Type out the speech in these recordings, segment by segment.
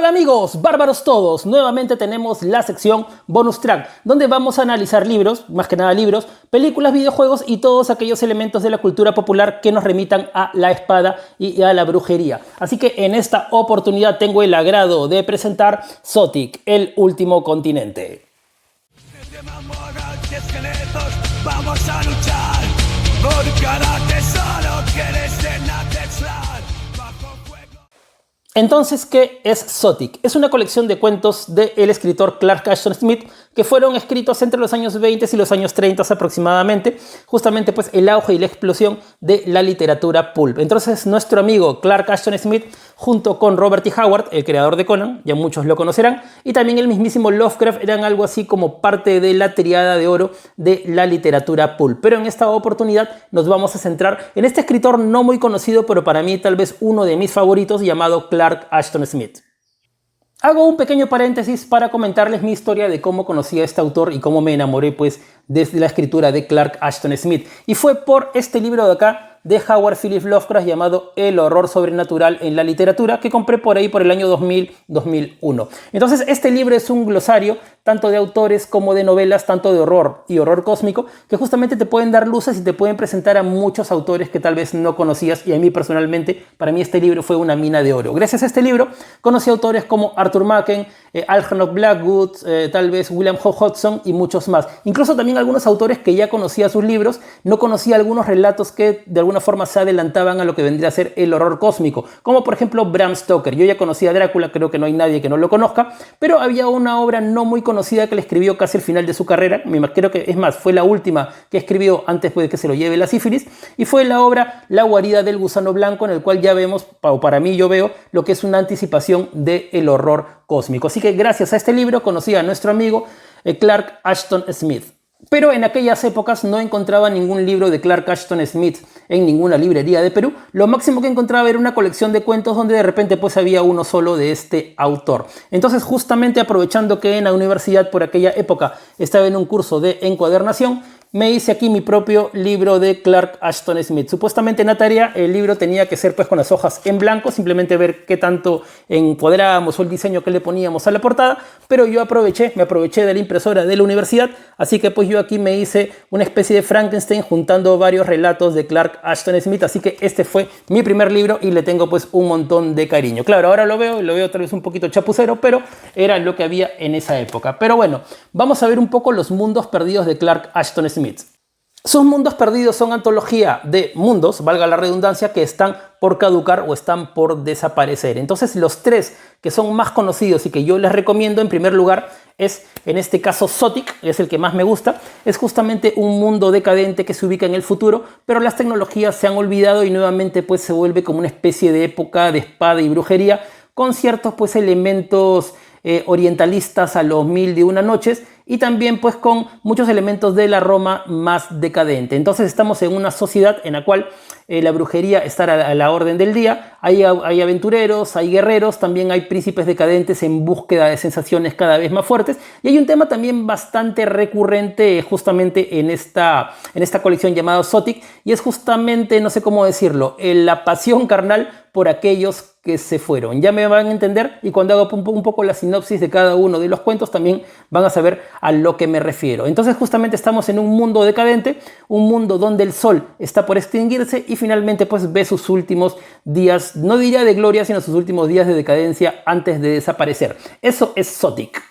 Hola amigos, bárbaros todos, nuevamente tenemos la sección Bonus Track, donde vamos a analizar libros, más que nada libros, películas, videojuegos y todos aquellos elementos de la cultura popular que nos remitan a la espada y a la brujería. Así que en esta oportunidad tengo el agrado de presentar Zotic, el último continente. Vamos a luchar por cada tesoro que desde Natexlan. Entonces, ¿qué es Zotic? Es una colección de cuentos del escritor Clark Ashton Smith que fueron escritos entre los años 20 y los años 30 aproximadamente, justamente pues el auge y la explosión de la literatura pulp. Entonces nuestro amigo Clark Ashton Smith, junto con Robert E. Howard, el creador de Conan, ya muchos lo conocerán, y también el mismísimo Lovecraft, eran algo así como parte de la triada de oro de la literatura pulp. Pero en esta oportunidad nos vamos a centrar en este escritor no muy conocido, pero para mí tal vez uno de mis favoritos, llamado Clark Ashton Smith. Hago un pequeño paréntesis para comentarles mi historia de cómo conocí a este autor y cómo me enamoré pues desde la escritura de Clark Ashton Smith. Y fue por este libro de acá de Howard Phillips Lovecraft llamado El horror sobrenatural en la literatura, que compré por ahí por el año 2000-2001. Entonces este libro es un glosario tanto de autores como de novelas, tanto de horror y horror cósmico, que justamente te pueden dar luces y te pueden presentar a muchos autores que tal vez no conocías, y a mí personalmente, para mí este libro fue una mina de oro. Gracias a este libro conocí autores como Arthur Machen, Algernon Blackwood, tal vez William H. Hudson y muchos más. Incluso también algunos autores que ya conocía sus libros, no conocía algunos relatos que de alguna forma se adelantaban a lo que vendría a ser el horror cósmico, como por ejemplo Bram Stoker. Yo ya conocía a Drácula, creo que no hay nadie que no lo conozca, pero había una obra no muy conocida que le escribió casi al final de su carrera, creo que es más, fue la última que escribió antes de que se lo lleve la sífilis, y fue la obra La guarida del gusano blanco, en el cual ya vemos, o para mí yo veo, lo que es una anticipación del horror cósmico. Así que gracias a este libro conocí a nuestro amigo Clark Ashton Smith. Pero en aquellas épocas no encontraba ningún libro de Clark Ashton Smith en ninguna librería de Perú. Lo máximo que encontraba era una colección de cuentos donde de repente pues había uno solo de este autor. Entonces, justamente aprovechando que en la universidad por aquella época estaba en un curso de encuadernación, me hice aquí mi propio libro de Clark Ashton Smith. Supuestamente en la tarea el libro tenía que ser pues con las hojas en blanco, simplemente ver qué tanto encuadrábamos o el diseño que le poníamos a la portada, pero yo me aproveché de la impresora de la universidad, así que pues yo aquí me hice una especie de Frankenstein juntando varios relatos de Clark Ashton Smith, así que este fue mi primer libro y le tengo pues un montón de cariño. Claro, ahora lo veo tal vez un poquito chapucero, pero era lo que había en esa época. Pero bueno, vamos a ver un poco los mundos perdidos de Clark Ashton Smith. Sus mundos perdidos son antología de mundos, valga la redundancia, que están por caducar o están por desaparecer. Entonces los tres que son más conocidos y que yo les recomiendo en primer lugar es, en este caso, Zotic, es el que más me gusta. Es justamente un mundo decadente que se ubica en el futuro, pero las tecnologías se han olvidado y nuevamente pues se vuelve como una especie de época de espada y brujería con ciertos pues elementos orientalistas a los Mil y una noches, y también pues con muchos elementos de la Roma más decadente. Entonces estamos en una sociedad en la cual la brujería está a la orden del día. Hay aventureros, hay guerreros, también hay príncipes decadentes en búsqueda de sensaciones cada vez más fuertes, y hay un tema también bastante recurrente justamente en esta colección llamada Zotic, y es justamente, no sé cómo decirlo, la pasión carnal por aquellos que se fueron. Ya me van a entender, y cuando hago un poco la sinopsis de cada uno de los cuentos también van a saber a lo que me refiero. Entonces justamente estamos en un mundo decadente, un mundo donde el sol está por extinguirse y finalmente pues ve sus últimos días, no diría de gloria, sino sus últimos días de decadencia antes de desaparecer. Eso es Zotic.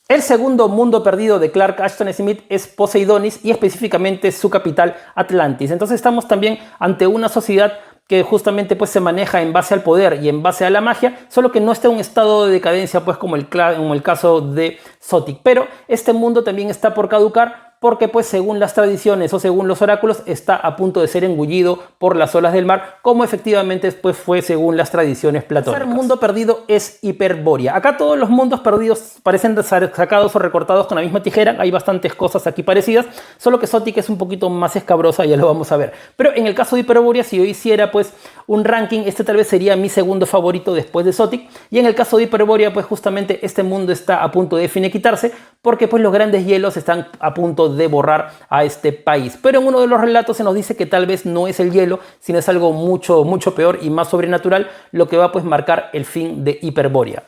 El segundo mundo perdido de Clark Ashton Smith es Poseidonis, y específicamente su capital, Atlantis. Entonces estamos también ante una sociedad que justamente pues se maneja en base al poder y en base a la magia, solo que no está en un estado de decadencia pues como el caso de Zotic. Pero este mundo también está por caducar, porque pues según las tradiciones o según los oráculos está a punto de ser engullido por las olas del mar, como efectivamente después fue según las tradiciones platónicas. El mundo perdido es Hiperbórea. Acá todos los mundos perdidos parecen sacados o recortados con la misma tijera. Hay bastantes cosas aquí parecidas, solo que Zotic es un poquito más escabrosa, ya lo vamos a ver. Pero en el caso de Hiperbórea, si yo hiciera pues un ranking, este tal vez sería mi segundo favorito después de Zotic. Y en el caso de Hiperbórea, pues justamente este mundo está a punto de finiquitarse, porque pues los grandes hielos están a punto de borrar a este país. Pero en uno de los relatos se nos dice que tal vez no es el hielo, sino es algo mucho peor y más sobrenatural, lo que va pues marcar el fin de Hiperbórea.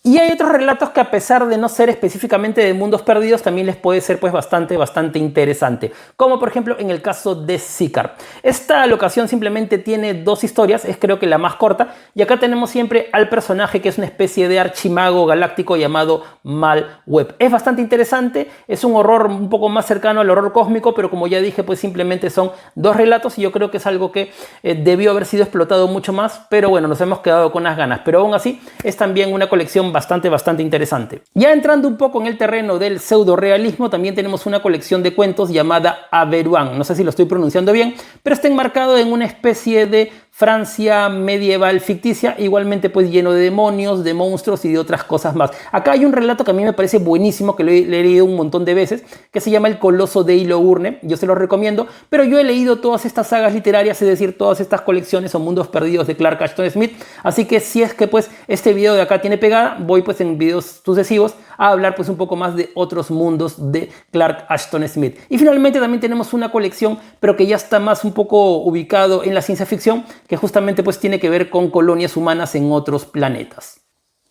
Y hay otros relatos que, a pesar de no ser específicamente de mundos perdidos, también les puede ser pues bastante interesante. Como por ejemplo en el caso de Siccar. Esta locación simplemente tiene 2 historias, es creo que la más corta. Y acá tenemos siempre al personaje que es una especie de archimago galáctico llamado Malweb. Es bastante interesante, es un horror un poco más cercano al horror cósmico, pero como ya dije, pues simplemente son 2 relatos y yo creo que es algo que debió haber sido explotado mucho más, pero bueno, nos hemos quedado con las ganas. Pero aún así es también una colección bastante interesante. Ya entrando un poco en el terreno del pseudo-realismo, también tenemos una colección de cuentos llamada Averuan. No sé si lo estoy pronunciando bien, pero está enmarcado en una especie de Francia medieval ficticia, igualmente pues lleno de demonios, de monstruos y de otras cosas más. Acá hay un relato que a mí me parece buenísimo, que lo he leído un montón de veces, que se llama El Coloso de Hilo Urne. Yo se lo recomiendo, pero yo he leído todas estas sagas literarias, es decir, todas estas colecciones o mundos perdidos de Clark Ashton Smith, así que si es que pues este video de acá tiene pegada, voy pues en videos sucesivos a hablar pues un poco más de otros mundos de Clark Ashton Smith. Y finalmente también tenemos una colección, pero que ya está más un poco ubicado en la ciencia ficción, que justamente pues tiene que ver con colonias humanas en otros planetas.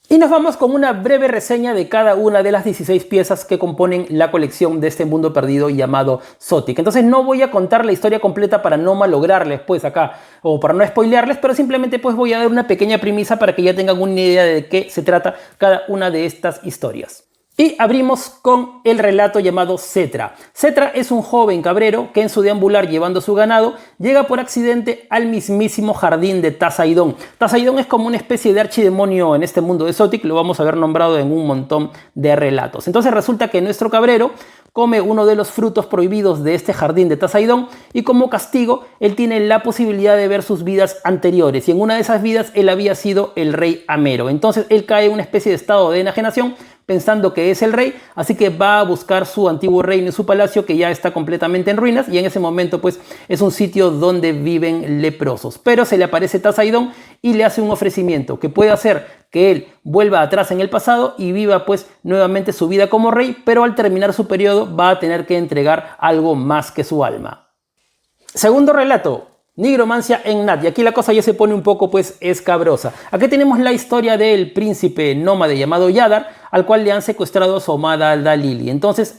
Y nos vamos con una breve reseña de cada una de las 16 piezas que componen la colección de este mundo perdido llamado Zotic. Entonces no voy a contar la historia completa para no malograrles pues acá, o para no spoilearles, pero simplemente pues voy a dar una pequeña premisa para que ya tengan una idea de qué se trata cada una de estas historias. Y abrimos con el relato llamado Cetra. Cetra es un joven cabrero que en su deambular llevando su ganado llega por accidente al mismísimo jardín de Tasaidón. Tasaidón es como una especie de archidemonio en este mundo de Zotic, lo vamos a ver nombrado en un montón de relatos. Entonces resulta que nuestro cabrero come uno de los frutos prohibidos de este jardín de Tasaidón y como castigo él tiene la posibilidad de ver sus vidas anteriores y en una de esas vidas él había sido el rey Amero. Entonces él cae en una especie de estado de enajenación pensando que es el rey, así que va a buscar su antiguo reino y su palacio que ya está completamente en ruinas y en ese momento pues es un sitio donde viven leprosos. Pero se le aparece Tasaidón y le hace un ofrecimiento que puede hacer que él vuelva atrás en el pasado y viva pues nuevamente su vida como rey, pero al terminar su periodo va a tener que entregar algo más que su alma. Segundo relato. Nigromancia en Nat, y aquí la cosa ya se pone un poco pues escabrosa. Aquí tenemos la historia del príncipe nómade llamado Yadar, al cual le han secuestrado a su amada Dalili. Entonces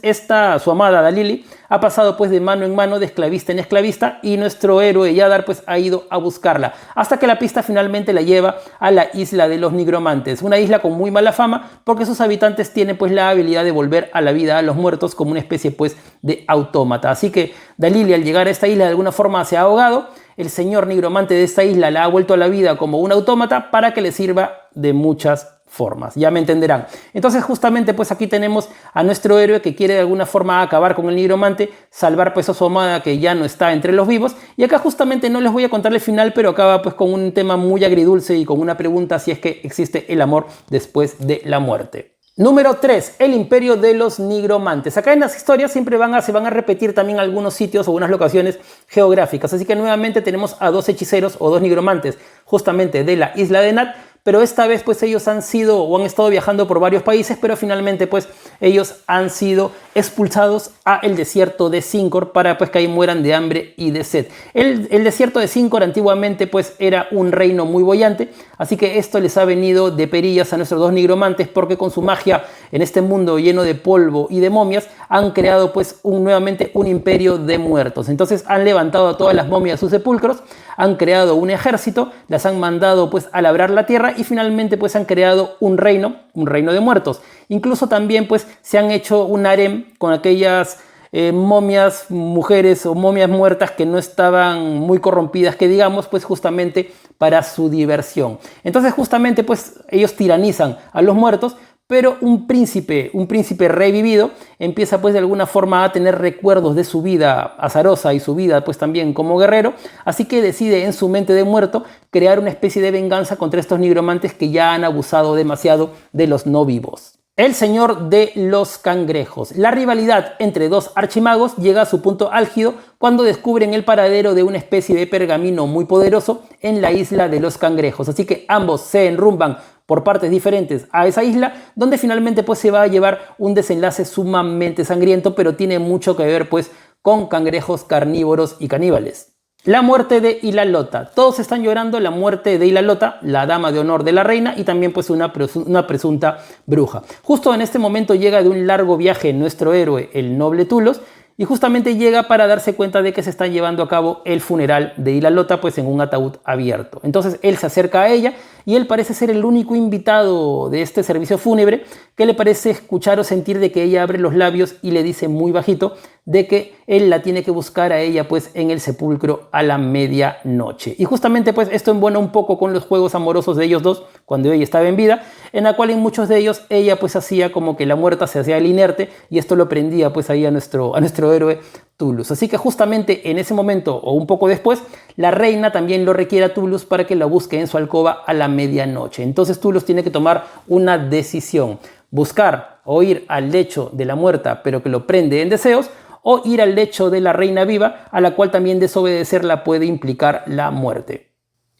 su amada Dalili ha pasado pues de mano en mano, de esclavista en esclavista, y nuestro héroe Yadar pues ha ido a buscarla, hasta que la pista finalmente la lleva a la isla de los nigromantes, una isla con muy mala fama porque sus habitantes tienen pues la habilidad de volver a la vida a los muertos como una especie pues de autómata. Así que Dalili, al llegar a esta isla, de alguna forma se ha ahogado. El señor nigromante de esta isla la ha vuelto a la vida como un autómata para que le sirva de muchas formas, ya me entenderán. Entonces justamente pues aquí tenemos a nuestro héroe que quiere de alguna forma acabar con el nigromante, salvar pues a su amada que ya no está entre los vivos, y acá justamente no les voy a contar el final, pero acaba pues con un tema muy agridulce y con una pregunta si es que existe el amor después de la muerte. Número 3. El imperio de los nigromantes. Acá en las historias siempre se van a repetir también algunos sitios o unas locaciones geográficas. Así que nuevamente tenemos a 2 hechiceros o 2 nigromantes justamente de la isla de Nat. Pero esta vez pues ellos han sido o han estado viajando por varios países, pero finalmente pues ellos han sido expulsados a el desierto de Zincor para pues que ahí mueran de hambre y de sed. El desierto de Zincor antiguamente pues era un reino muy boyante, así que esto les ha venido de perillas a nuestros 2 nigromantes porque con su magia en este mundo lleno de polvo y de momias han creado pues nuevamente un imperio de muertos. Entonces han levantado a todas las momias de sus sepulcros, han creado un ejército, las han mandado pues a labrar la tierra y finalmente pues han creado un reino de muertos. Incluso también pues se han hecho un harem con aquellas momias, mujeres o momias muertas que no estaban muy corrompidas, que digamos, pues justamente para su diversión. Entonces justamente pues ellos tiranizan a los muertos, pero un príncipe revivido empieza pues de alguna forma a tener recuerdos de su vida azarosa y su vida pues también como guerrero, así que decide en su mente de muerto crear una especie de venganza contra estos nigromantes que ya han abusado demasiado de los no vivos. El señor de los cangrejos. La rivalidad entre 2 archimagos llega a su punto álgido cuando descubren el paradero de una especie de pergamino muy poderoso en la isla de los cangrejos. Así que ambos se enrumban por partes diferentes a esa isla, donde finalmente pues se va a llevar un desenlace sumamente sangriento, pero tiene mucho que ver pues con cangrejos carnívoros y caníbales. La muerte de Ilalota. Todos están llorando la muerte de Ilalota, la dama de honor de la reina y también pues una presunta bruja. Justo en este momento llega de un largo viaje nuestro héroe, el noble Tulos, y justamente llega para darse cuenta de que se está llevando a cabo el funeral de Ilalota pues en un ataúd abierto. Entonces él se acerca a ella y él parece ser el único invitado de este servicio fúnebre que le parece escuchar o sentir de que ella abre los labios y le dice muy bajito de que él la tiene que buscar a ella pues en el sepulcro a la medianoche. Y justamente pues esto embona un poco con los juegos amorosos de ellos dos cuando ella estaba en vida, en la cual en muchos de ellos ella pues hacía como que la muerta se hacía el inerte y esto lo prendía pues ahí a nuestro héroe Tulos. Así que justamente en ese momento o un poco después, la reina también lo requiere a Tulos para que la busque en su alcoba a la medianoche. Entonces Tulos tiene que tomar una decisión: buscar o ir al lecho de la muerta pero que lo prende en deseos, o ir al lecho de la reina viva, a la cual también desobedecerla puede implicar la muerte.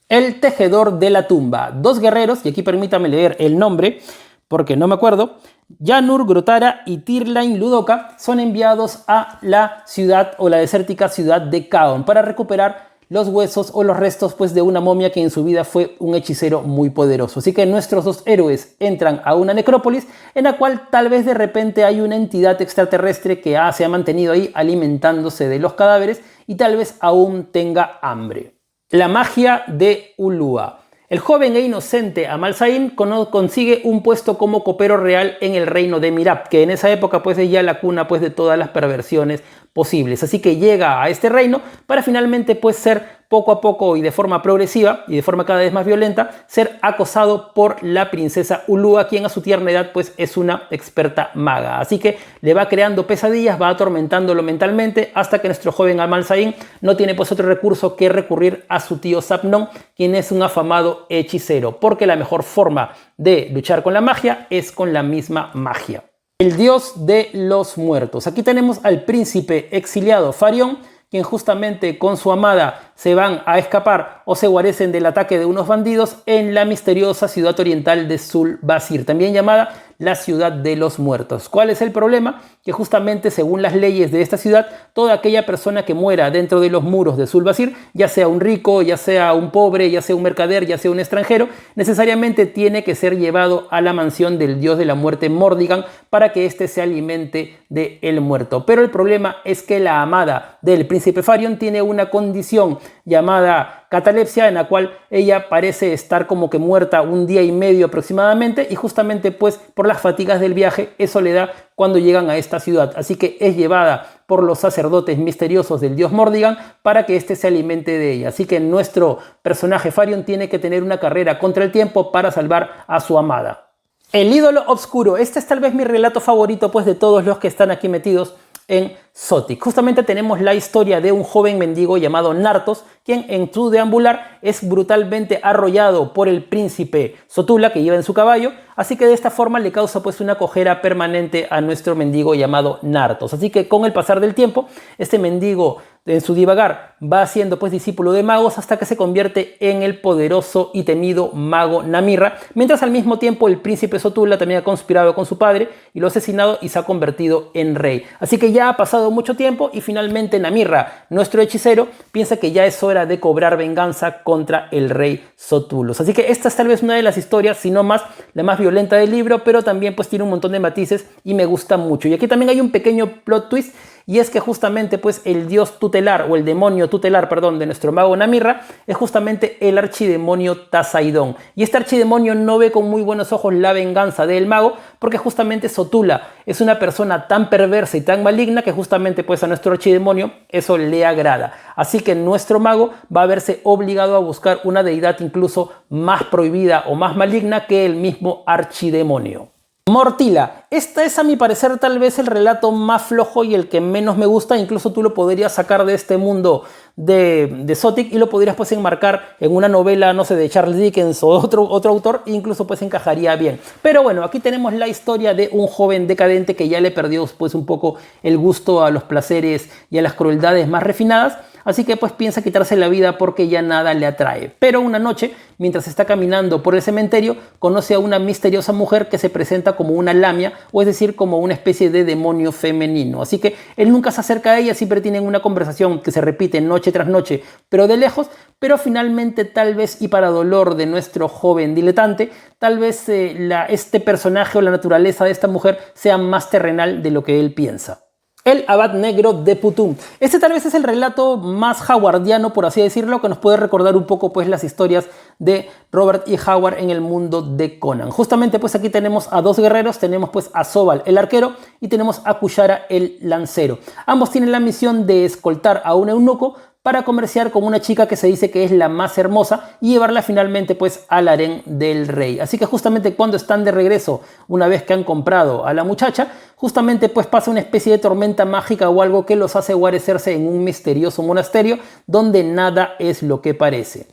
El tejedor de la tumba. Dos guerreros, y aquí permítame leer el nombre porque no me acuerdo, Yanur Grotara y Tirlain Ludoka, son enviados a la ciudad o la desértica ciudad de Caon para recuperar los huesos o los restos pues, de una momia que en su vida fue un hechicero muy poderoso. Así que nuestros dos héroes entran a una necrópolis en la cual tal vez de repente hay una entidad extraterrestre que se ha mantenido ahí alimentándose de los cadáveres y tal vez aún tenga hambre. La magia de Ulua. El joven e inocente Amalsain consigue un puesto como copero real en el reino de Mirab, que en esa época pues es ya la cuna pues de todas las perversiones posibles. Así que llega a este reino para finalmente pues ser poco a poco y de forma progresiva y de forma cada vez más violenta, ser acosado por la princesa Ulua, quien a su tierna edad pues es una experta maga. Así que le va creando pesadillas, va atormentándolo mentalmente hasta que nuestro joven Amalsain no tiene pues otro recurso que recurrir a su tío Sapnón, quien es un afamado hechicero, porque la mejor forma de luchar con la magia es con la misma magia. El dios de los muertos. Aquí tenemos al príncipe exiliado Farion, quien justamente con su amada se van a escapar o se guarecen del ataque de unos bandidos en la misteriosa ciudad oriental de Sul-Basir, también llamada la ciudad de los muertos. ¿Cuál es el problema? Que justamente según las leyes de esta ciudad, toda aquella persona que muera dentro de los muros de Sul-Basir, ya sea un rico, ya sea un pobre, ya sea un mercader, ya sea un extranjero, necesariamente tiene que ser llevado a la mansión del dios de la muerte Mordigan para que éste se alimente del muerto. Pero el problema es que la amada del príncipe Farion tiene una condición llamada catalepsia, en la cual ella parece estar como que muerta un día y medio aproximadamente, y justamente pues por las fatigas del viaje eso le da cuando llegan a esta ciudad. Así que es llevada por los sacerdotes misteriosos del dios Mordigan para que éste se alimente de ella. Así que nuestro personaje Farion tiene que tener una carrera contra el tiempo para salvar a su amada. El ídolo oscuro. Este es tal vez mi relato favorito pues de todos los que están aquí metidos en Zotic. Justamente tenemos la historia de un joven mendigo llamado Nartos, quien en su deambular es brutalmente arrollado por el príncipe Sotula que lleva en su caballo, así que de esta forma le causa pues una cojera permanente a nuestro mendigo llamado Nartos. Así que con el pasar del tiempo, este mendigo en su divagar va siendo pues discípulo de magos hasta que se convierte en el poderoso y temido mago Namirra, mientras al mismo tiempo el príncipe Sotula también ha conspirado con su padre y lo ha asesinado y se ha convertido en rey. Así que ya ha pasado mucho tiempo y finalmente Namirra, nuestro hechicero, piensa que ya es hora de cobrar venganza contra el rey Sotulos. Así que esta es tal vez una de las historias, si no más, la más violenta del libro, pero también pues tiene un montón de matices y me gusta mucho. Y aquí también hay un pequeño plot twist, y es que justamente pues el dios tutelar o el demonio tutelar, perdón, de nuestro mago Namirra es justamente el archidemonio Tasaidón. Y este archidemonio no ve con muy buenos ojos la venganza del mago porque justamente Sotula es una persona tan perversa y tan maligna que justamente pues a nuestro archidemonio eso le agrada. Así que nuestro mago va a verse obligado a buscar una deidad incluso más prohibida o más maligna que el mismo archidemonio. Mortila. Esta es a mi parecer tal vez el relato más flojo y el que menos me gusta. Incluso tú lo podrías sacar de este mundo de Zotic y lo podrías pues enmarcar en una novela, no sé, de Charles Dickens o otro autor, e incluso pues encajaría bien. Pero bueno, aquí tenemos la historia de un joven decadente que ya le perdió pues un poco el gusto a los placeres y a las crueldades más refinadas. Así que pues piensa quitarse la vida porque ya nada le atrae. Pero una noche, mientras está caminando por el cementerio, conoce a una misteriosa mujer que se presenta como una lamia, o es decir, como una especie de demonio femenino. Así que él nunca se acerca a ella, siempre tienen una conversación que se repite noche noche tras noche, pero de lejos, pero finalmente tal vez, y para dolor de nuestro joven diletante, tal vez este personaje o la naturaleza de esta mujer sea más terrenal de lo que él piensa. El abad negro de Putum. Este tal vez es el relato más howardiano, por así decirlo, que nos puede recordar un poco pues las historias de Robert E. Howard en el mundo de Conan. Justamente pues aquí tenemos a dos guerreros, tenemos pues a Sobal el arquero y tenemos a Kushara el lancero. Ambos tienen la misión de escoltar a un eunuco para comerciar con una chica que se dice que es la más hermosa y llevarla finalmente pues al harén del rey. Así que justamente cuando están de regreso, una vez que han comprado a la muchacha, justamente pues pasa una especie de tormenta mágica o algo que los hace guarecerse en un misterioso monasterio donde nada es lo que parece.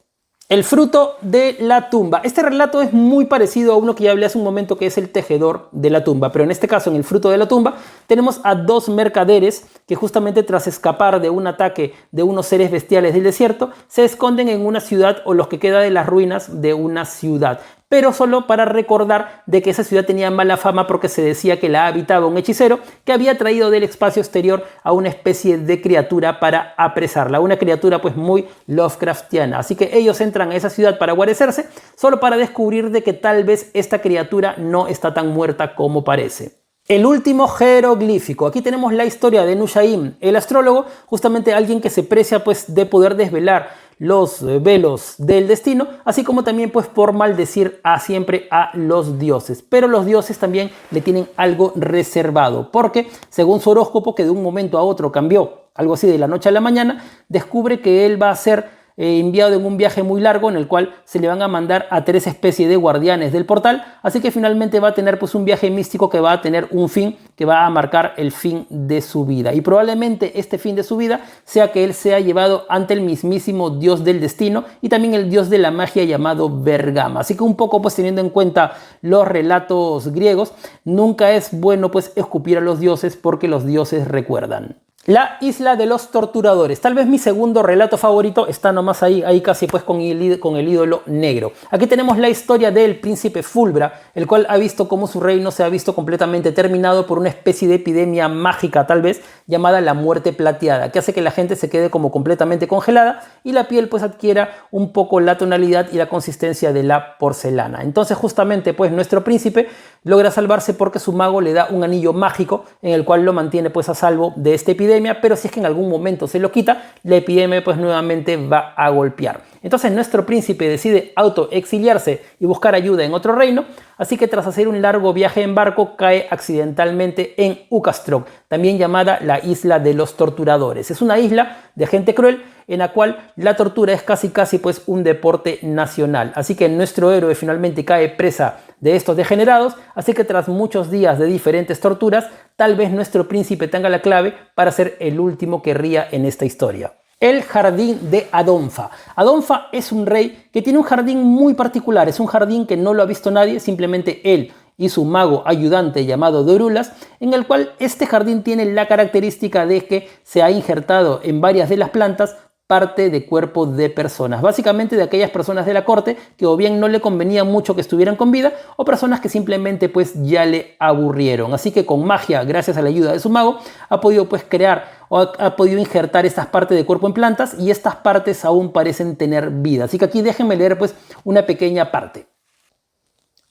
El fruto de la tumba. Este relato es muy parecido a uno que ya hablé hace un momento, que es el tejedor de la tumba, pero en este caso, en el fruto de la tumba, tenemos a dos mercaderes que justamente tras escapar de un ataque de unos seres bestiales del desierto, se esconden en una ciudad o los que queda de las ruinas de una ciudad, pero solo para recordar de que esa ciudad tenía mala fama porque se decía que la habitaba un hechicero que había traído del espacio exterior a una especie de criatura para apresarla, una criatura pues muy Lovecraftiana. Así que ellos entran a esa ciudad para guarecerse, solo para descubrir de que tal vez esta criatura no está tan muerta como parece. El último jeroglífico. Aquí tenemos la historia de Nushaim, el astrólogo, justamente alguien que se precia pues de poder desvelar los velos del destino, así como también pues por maldecir siempre a los dioses. Pero los dioses también le tienen algo reservado, porque según su horóscopo, que de un momento a otro cambió, algo así de la noche a la mañana, descubre que él va a ser enviado en un viaje muy largo en el cual se le van a mandar a 3 especies de guardianes del portal, así que finalmente va a tener pues un viaje místico que va a tener un fin que va a marcar el fin de su vida, y probablemente este fin de su vida sea que él sea llevado ante el mismísimo dios del destino y también el dios de la magia llamado Bergama. Así que un poco pues teniendo en cuenta los relatos griegos, nunca es bueno pues escupir a los dioses porque los dioses recuerdan. La isla de los torturadores, tal vez mi segundo relato favorito, está nomás ahí casi pues con el ídolo negro. Aquí tenemos la historia del príncipe Fulbra, el cual ha visto cómo su reino se ha visto completamente terminado por una especie de epidemia mágica tal vez, llamada la muerte plateada, que hace que la gente se quede como completamente congelada y la piel pues adquiera un poco la tonalidad y la consistencia de la porcelana. Entonces justamente pues nuestro príncipe logra salvarse porque su mago le da un anillo mágico en el cual lo mantiene pues a salvo de esta epidemia, pero si es que en algún momento se lo quita, la epidemia pues nuevamente va a golpear. Entonces nuestro príncipe decide autoexiliarse y buscar ayuda en otro reino, así que tras hacer un largo viaje en barco cae accidentalmente en Ukastrok, también llamada la isla de los torturadores. Es una isla de gente cruel en la cual la tortura es casi pues un deporte nacional. Así que nuestro héroe finalmente cae presa de estos degenerados, así que tras muchos días de diferentes torturas, tal vez nuestro príncipe tenga la clave para ser el último que ría en esta historia. El jardín de Adonfa. Adonfa es un rey que tiene un jardín muy particular, es un jardín que no lo ha visto nadie, simplemente él y su mago ayudante llamado Dorulas, en el cual este jardín tiene la característica de que se ha injertado en varias de las plantas parte de cuerpo de personas, básicamente de aquellas personas de la corte que o bien no le convenía mucho que estuvieran con vida o personas que simplemente pues ya le aburrieron. Así que con magia, gracias a la ayuda de su mago, ha podido pues crear o ha podido injertar estas partes de cuerpo en plantas y estas partes aún parecen tener vida. Así que aquí déjenme leer pues una pequeña parte.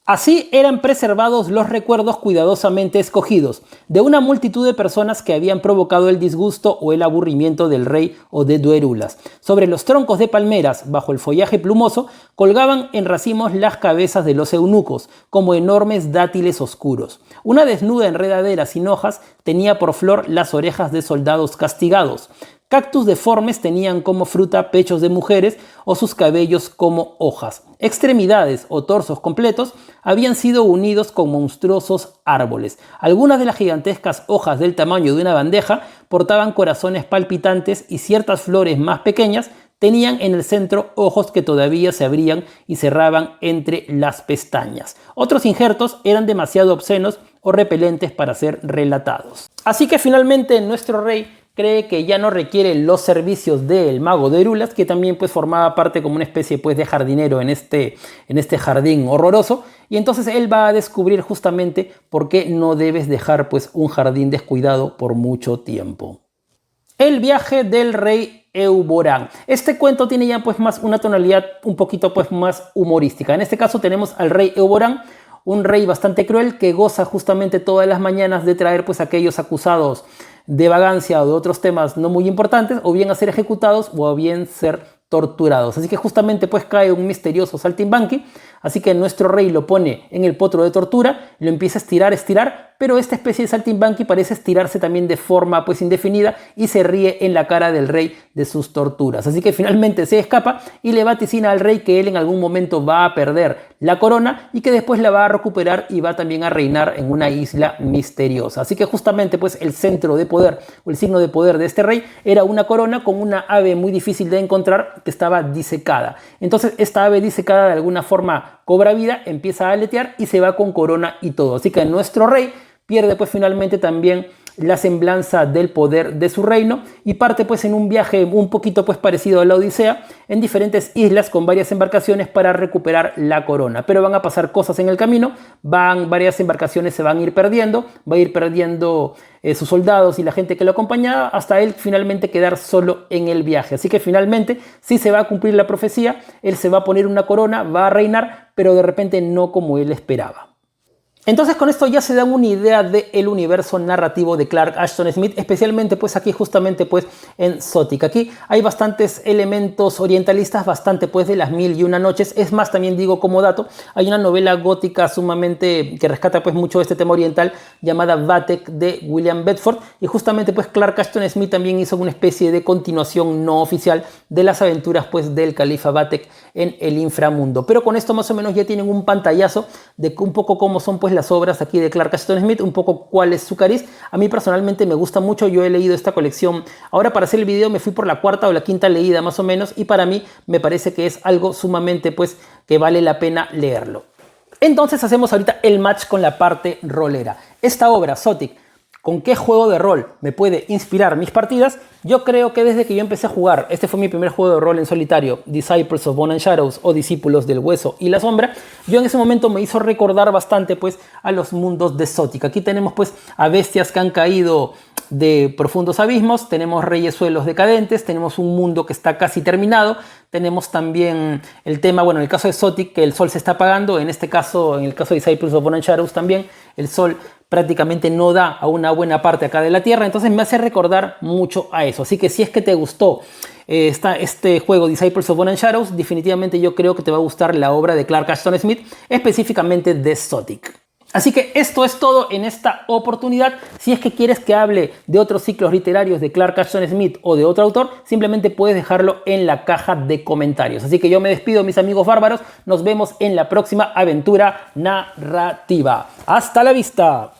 Así eran preservados los recuerdos cuidadosamente escogidos de una multitud de personas que habían provocado el disgusto o el aburrimiento del rey o de Duerulas. Sobre los troncos de palmeras, bajo el follaje plumoso, colgaban en racimos las cabezas de los eunucos, como enormes dátiles oscuros. Una desnuda enredadera sin hojas tenía por flor las orejas de soldados castigados. Cactus deformes tenían como fruta pechos de mujeres o sus cabellos como hojas. Extremidades o torsos completos habían sido unidos con monstruosos árboles. Algunas de las gigantescas hojas del tamaño de una bandeja portaban corazones palpitantes y ciertas flores más pequeñas tenían en el centro ojos que todavía se abrían y cerraban entre las pestañas. Otros injertos eran demasiado obscenos o repelentes para ser relatados. Así que finalmente nuestro rey cree que ya no requiere los servicios del mago Dorulas, que también pues formaba parte como una especie pues de jardinero en este jardín horroroso, y entonces él va a descubrir justamente por qué no debes dejar pues un jardín descuidado por mucho tiempo. El viaje del rey Euborán. Este cuento tiene ya pues más una tonalidad un poquito pues más humorística. En este caso tenemos al rey Euborán, un rey bastante cruel que goza justamente todas las mañanas de traer pues a aquellos acusados de vagancia o de otros temas no muy importantes, o bien a ser ejecutados o a bien ser torturados. Así que justamente pues cae un misterioso saltimbanqui, así que nuestro rey lo pone en el potro de tortura, lo empieza a estirar, pero esta especie de saltimbanqui parece estirarse también de forma pues indefinida y se ríe en la cara del rey de sus torturas. Así que finalmente se escapa y le vaticina al rey que él en algún momento va a perder la corona y que después la va a recuperar y va también a reinar en una isla misteriosa. Así que justamente pues el centro de poder o el signo de poder de este rey era una corona con una ave muy difícil de encontrar que estaba disecada. Entonces esta ave disecada de alguna forma cobra vida, empieza a aletear y se va con corona y todo. Así que nuestro rey pierde pues finalmente también la semblanza del poder de su reino y parte pues en un viaje un poquito pues parecido a la Odisea en diferentes islas con varias embarcaciones para recuperar la corona. Pero van a pasar cosas en el camino, varias embarcaciones se van a ir perdiendo, va a ir perdiendo sus soldados y la gente que lo acompañaba hasta él finalmente quedar solo en el viaje. Así que finalmente sí se va a cumplir la profecía, él se va a poner una corona, va a reinar, pero de repente no como él esperaba. Entonces con esto ya se dan una idea del universo narrativo de Clark Ashton Smith, especialmente pues aquí justamente pues en Sothic. Aquí hay bastantes elementos orientalistas, bastante pues de las 1001 noches. Es más, también digo como dato, hay una novela gótica sumamente que rescata pues mucho este tema oriental llamada Vathek de William Bedford, y justamente pues Clark Ashton Smith también hizo una especie de continuación no oficial de las aventuras pues del califa Vathek en el inframundo. Pero con esto más o menos ya tienen un pantallazo de un poco cómo son pues las obras aquí de Clark Ashton Smith, un poco cuál es su cariz. A mí personalmente me gusta mucho, yo he leído esta colección, ahora para hacer el video me fui por la cuarta o la quinta leída más o menos, y para mí me parece que es algo sumamente pues que vale la pena leerlo. Entonces hacemos ahorita el match con la parte rolera. Esta obra, Sothic, ¿con qué juego de rol me puede inspirar mis partidas? Yo creo que desde que yo empecé a jugar, este fue mi primer juego de rol en solitario, Disciples of Bone and Shadows o Discípulos del Hueso y la Sombra, yo en ese momento me hizo recordar bastante pues a los mundos de Sothic. Aquí tenemos pues a bestias que han caído de profundos abismos, tenemos reyesuelos decadentes, tenemos un mundo que está casi terminado, tenemos también el tema, bueno, en el caso de Sothic, que el sol se está apagando, en este caso, en el caso de Disciples of Bone and Shadows también, el sol prácticamente no da a una buena parte acá de la Tierra, entonces me hace recordar mucho a eso. Así que si es que te gustó este juego Disciples of Bone and Shadows, definitivamente yo creo que te va a gustar la obra de Clark Ashton Smith, específicamente de Sothic. Así que esto es todo en esta oportunidad. Si es que quieres que hable de otros ciclos literarios de Clark Ashton Smith o de otro autor, simplemente puedes dejarlo en la caja de comentarios. Así que yo me despido, mis amigos bárbaros. Nos vemos en la próxima aventura narrativa. ¡Hasta la vista!